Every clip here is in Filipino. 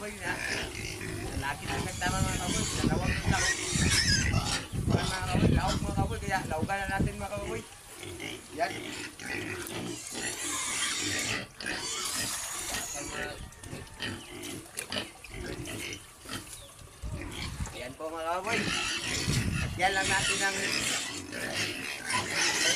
kababoy na. Laki na nagtama mga kababoy. Dalawang lang. Mga kababoy, laog mga kababoy. Kaya laogan na natin mga kababoy. Yan. Yan po mga kababoy. At yan lang natin ang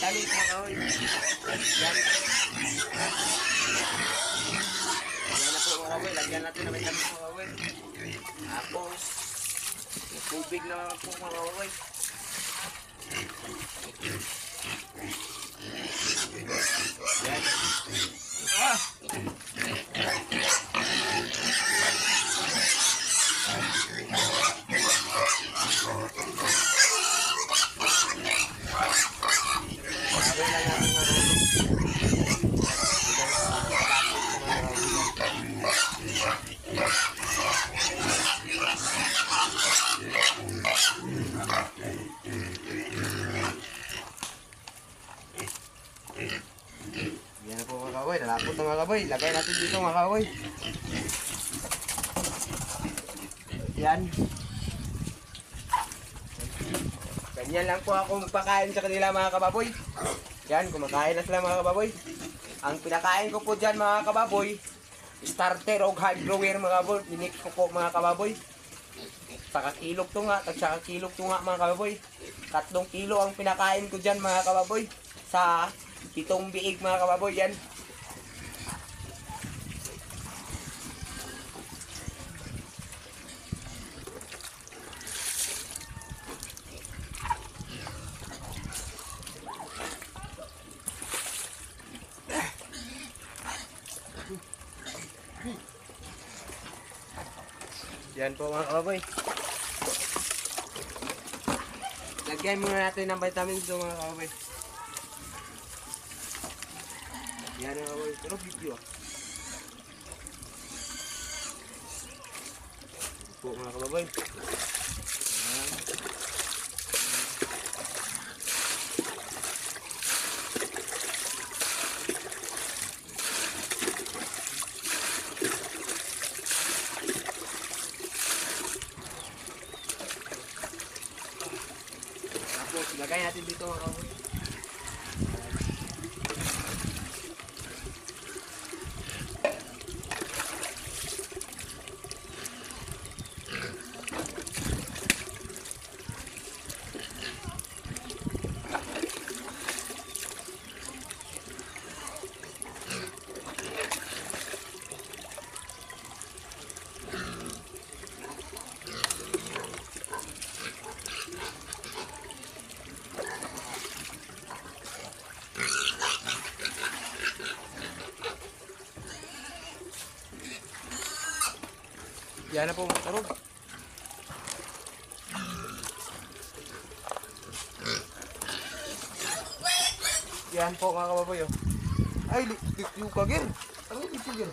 talit mga kababoy. Yan. Yan na po mga kababoy. Lagyan natin na may talit mga kababoy. Tapos tubig na po mga kababoy. Yan. Ah! Yan na po mga kaboy, nalapot na mga kaboy. Lagay natin dito mga kaboy. Yan. Ganyan lang po ako magpakain sa kanila mga kababoy. Yan, kumakain na sila mga kababoy. Ang pinakain ko po dyan mga kababoy, starter o hard grower mga kababoy. Dinik ko po mga kababoy. Takakilog to nga, tagsakakilog to nga mga kababoy. 3 kilo ang pinakain ko dyan mga kababoy. Sa 7 biig mga kababoy yan. Yan po mga kababoy. Lagyan muna natin ng vitamins do mga kababoy. Yan mga kababoy. Pero video ah. Po mga kababoy. Yan. Lagay natin dito mga kaboy. Yan na po mga karog. Yan po mga kababoy oh. Ay, yung kagir. Ano yung kagir?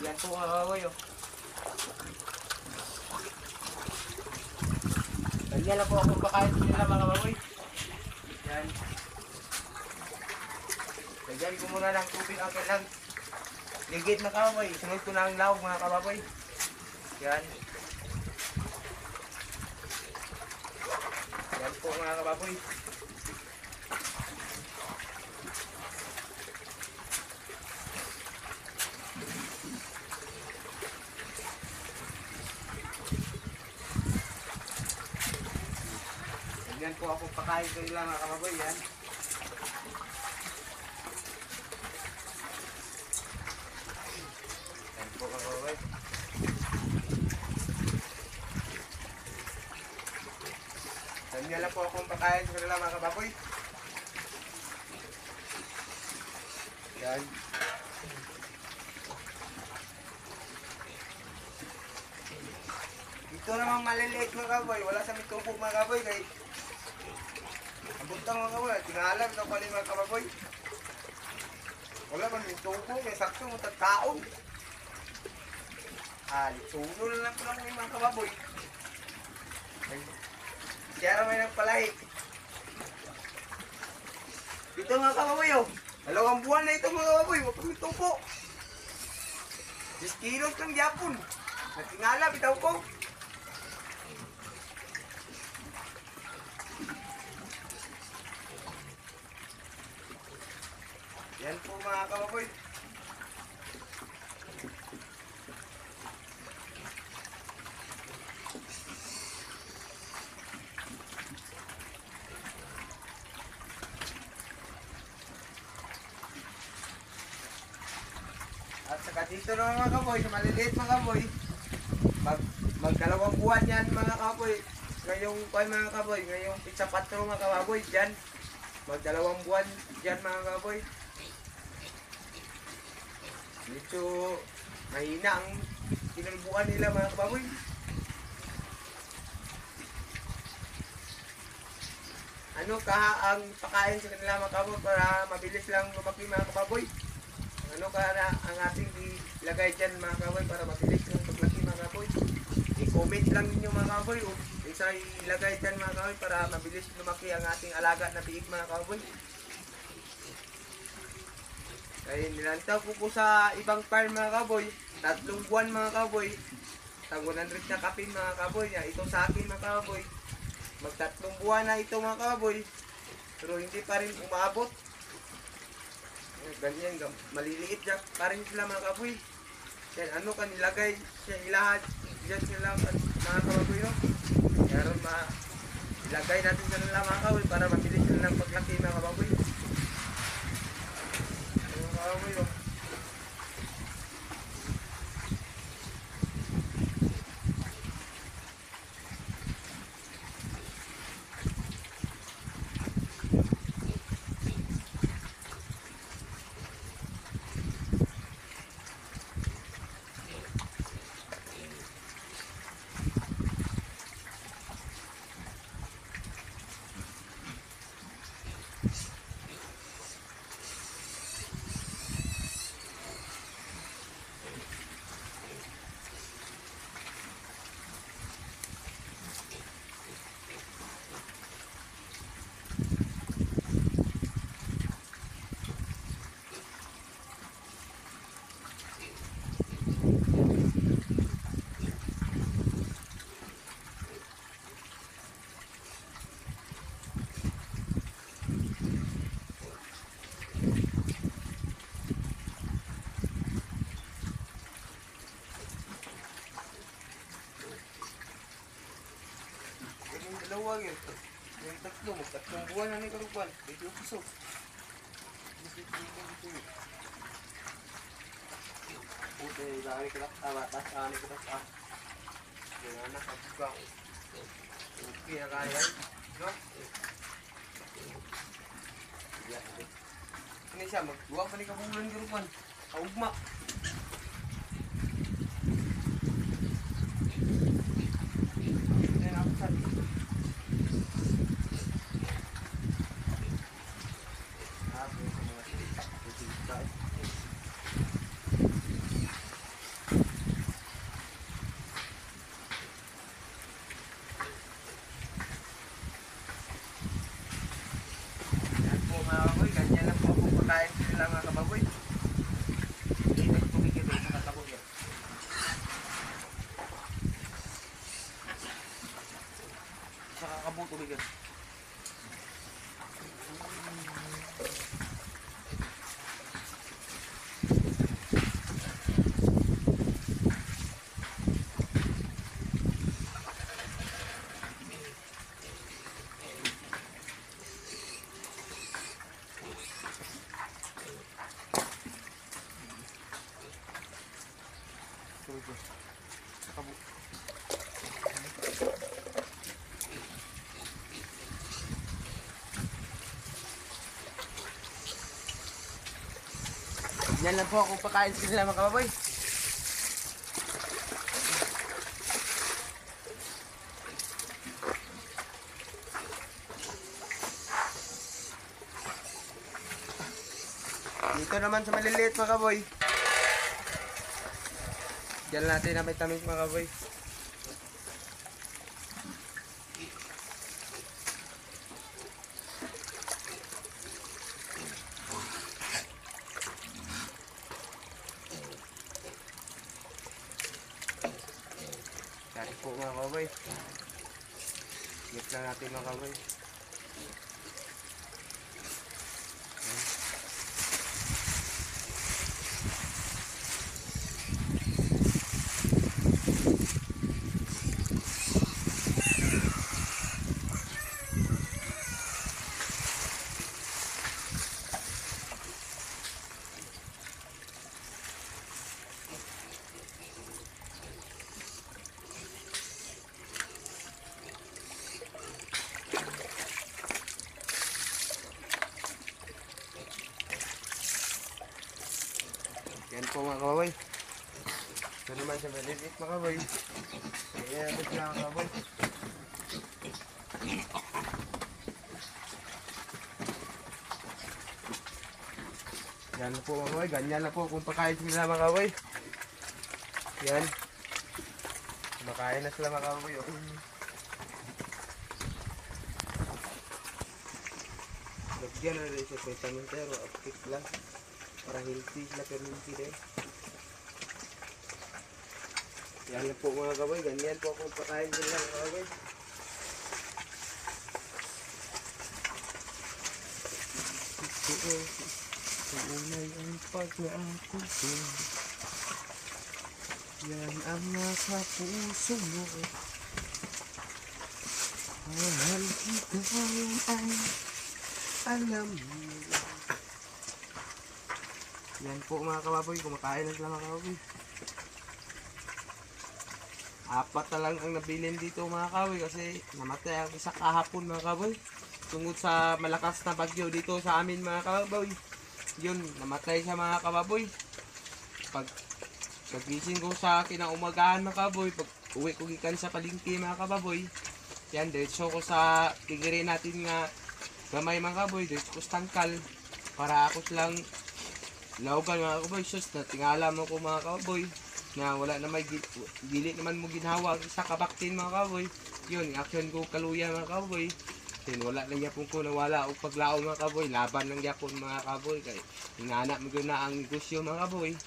Yan po mga kababoy oh. Ganyan lang po ako pakain nila mga kababoy. Yan. Lagyan ko muna ng tubig ang kailang. Ligid na kababoy, sunod ko na ang lawag mga kababoy. Yan. Yan po mga kababoy. Yan po ako pakain ko nila mga kababoy. Yan. Ganyan lang po akong pakain sa kanila mga kababoy. Yan. Ito namang maliliit mga kababoy. Wala sa mitubog mga kababoy. Kaya abuntang mga kababoy. Tingalan ito pala mga kababoy. Wala man mitubog. May sakto mo tagkaon. Litsuno na lang po lang mga kababoy. Kaya may nagpalahi. Dito mga kababoy oh. 2 buwan na ito mga kababoy. Mapagmito po. 10 kilos lang yapon. Natingala, bitaw ko. Yan po mga kababoy. At saka dito naman mga kaboy, sa maliliit mga kaboy, magdalawang buwan yan mga kaboy. Ngayong mga kaboy, ngayong pizza 4 mga kaboy, dyan. Magdalawang buwan dyan mga kaboy. Medyo mahina ang kinulbukan nila mga kaboy. Ano ang pakain sa kanila mga kaboy para mabilis lang lumaki mga kaboy? Ano na ang ating ilagay dyan mga kaboy para mabilis yung paglaki mga kaboy? I-comment lang ninyo mga kaboy o isa ilagay dyan mga kaboy para mabilis lumaki ang ating alaga na biik mga kaboy. Kaya nilantaw ko sa ibang farm mga kaboy, 3 buwan mga kaboy, tag 100 na kapin mga kaboy. Ito sa akin mga kaboy, mag 3 buwan na ito mga kaboy, pero hindi pa rin umaabot. Ganyan, maliliit pa rin sila mga kaboy. Yan, ano ka nilagay siya ilahad dyan sila mga kaboy, no? Kaya rin ilagay natin sa nila mga kaboy para mabilis sila ng paglaki mga kaboy. Mga kaboy, no? Dalawa yun. Yung 3 buwan na ni karupan. Medyo puso. Puto yung laki ko lang. Batas, ani ko lang. Yan na, kapag. Okay na kaya. No? Ini siya, magduwa pa ni kabulan karupan. Kaugma. Yan ako sa mga kababoy. Dito tubig ito sa katabog yan. Sa kakabog tubig yan. Yan lang po kung pakain sila mga kababoy. Dito naman sa maliliit mga kaboy. Diyan natin na may tamis mga kaboy. Yan po mga kababoy. Higit lang natin mga kababoy. Yan po mga kababoy. Ito naman siya maliliit mga kababoy. Ayan natin siya mga kababoy. Yan na po mga kababoy. Ganyan na po kung pakain sila mga kababoy. Yan. Kumakain na sila mga kababoy. Lagyan na rin siya sa samentero. Apik lang. Para healthy sila pero healthy din. Yan na po mga kababoy. Ganyan po kung pakain sila mga kababoy. Unay ang pag-aako ko. Yan ang nasa puso mo. Mahal kita ang alam mo. Yan po mga kababoy, kumakain na sila mga kababoy. Apat na lang ang nabilin dito mga kababoy kasi namatay ang isa kahapon mga kababoy. Tungkol sa malakas na bagyo dito sa amin mga kababoy. Yun, namatay siya mga kababoy. Pagising ko sa kinaumagahan mga kababoy, pag uwi ko gikan sa palengke mga kababoy, yan, diretso ko sa tigirin natin nga gamay mga kababoy, diretso ko tangkal para ako silang laugan mga kababoy. Sus, natingala mo ko mga kababoy na wala na may dili naman mo ginhawa sa kabaktin mga kababoy. Yun, action ko kaluya mga kababoy. Then wala lang yapon ko nawala o paglao mga kaboy, laban lang yapon mga kaboy kay ingana mo na ang negosyo mga kaboy.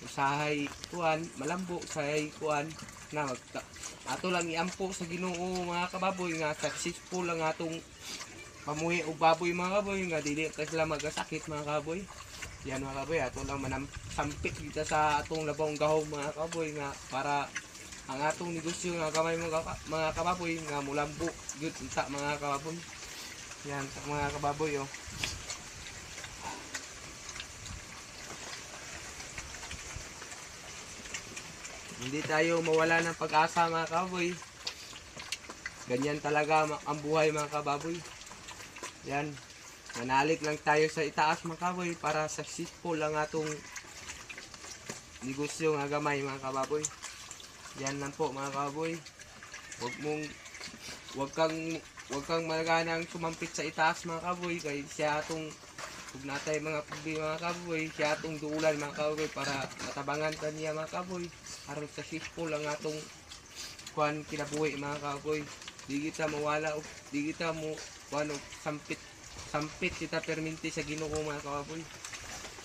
Usahay kuan malambo, usahay kuan na ato lang iampo sa Ginoo mga kababoy nga successful lang atong pamuhi og baboy mga kaboy nga dili ka sila magasakit mga kaboy. Yan mga kaboy, ato lang manasampit dito sa atong labong gahom mga kaboy nga para ang atong negosyo nga kamay mga kababoy nga mulambo gyud unta mga kababoy. Yan mga kababoy oh. Hindi tayo mawala ng pag-asa mga kababoy. Ganyan talaga ang buhay mga kababoy. Yan. Manalig lang tayo sa itaas mga kababoy para successful ang atong negosyo nga gamay mga kababoy. Yan lang po mga kababoy. Wag kang malaganang sumampit sa itaas mga kababoy kay siya atong ug natay mga problema mga kababoy, siya atong duulan mga kababoy para matabangan kaniya mga kababoy aron successful ang atong kuan kinabuhi mga kababoy. Di kita mawala og di kita mo kuan og sampit kita perminti sa Ginoo mga kababoy.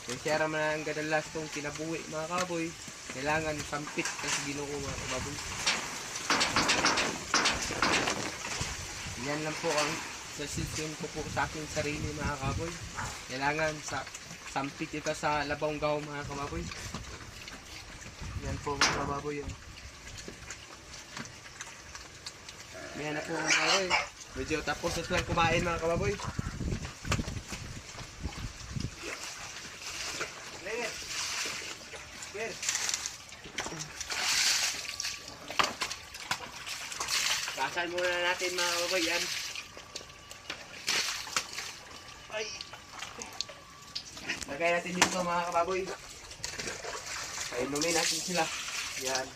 Kaya siya ra man ang kadalas tong kinabuhi mga kababoy. Kailangan sampit sa Ginoo mga kababoy. Yan lang po ang suggestion ko po sa aking sarili mga kababoy. Kailangan sampit ito sa labong gahom mga kababoy. Yan po mga kababoy. Yan na po mga kababoy. Medyo tapos na silang kumain mga kababoy. Kasan muna natin mga kababoy yan. Ay. Lagay natin dito mga kababoy. Inumin natin sila. Yan.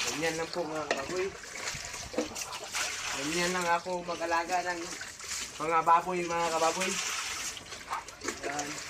Ganyan lang po mga kababoy. Ganyan lang ako mag-alaga ng mga baboy mga kababoy. Yan.